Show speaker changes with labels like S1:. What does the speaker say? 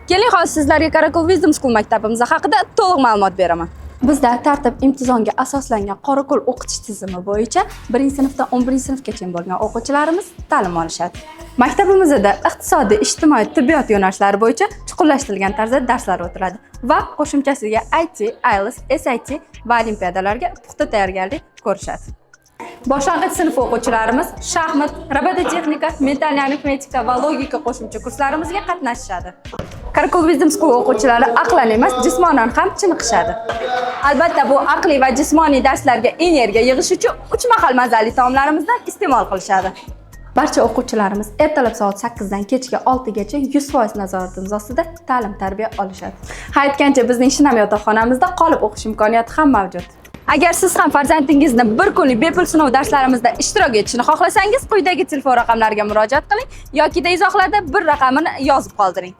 S1: Keling, hozir sizlarga Karakol Wisdom School maktabimiz haqida to'liq ma'lumot beraman. Bizda tartib imtizonga asoslangan Qorako'l o'qitish tizimi bo'yicha 1-sinfdan 11-sinfgacha bo'lgan o'quvchilarimiz ta'lim olishadi. Maktabimizda iqtisodiy, ijtimoiy, tibbiyot yo'nalishlari bo'yicha chuqurlashtirilgan tarzda darslar o'tiladi va qo'shimchasiga IT, IELTS, SAT va olimpiadalarga puxta tayyorgarlik ko'rishadi. Boshlang'ich sinf o'quvchilarimiz shaxmat, robototexnika, mental arifmetika va logika qo'shimcha kurslarimizga qatnashishadi. Karakol Wisdom School o'quvchilari aqlan emas, jismonan ham chiniqishadi. Albatta, bu aqliy va jismoniy darslarga energiya yig'ish uchun 3 mahal mazali taomlarimizdan iste'mol qilishadi. Barcha o'quvchilarimiz ertalab soat 8 dan kechga 6 gacha 100% nazoratimiz ostida ta'lim-tarbiya olishadi. Ha, aytgancha bizning shinam yotoqxonamizda qolib o'qish imkoniyati ham mavjud. Agar siz ham farzandingizni bir kunlik bepul sinov darslarimizda ishtirok etishini xohlasangiz, quyidagi telefon raqamlariga murojaat qiling yoki izohlarda bir raqamini yozib qoldiring.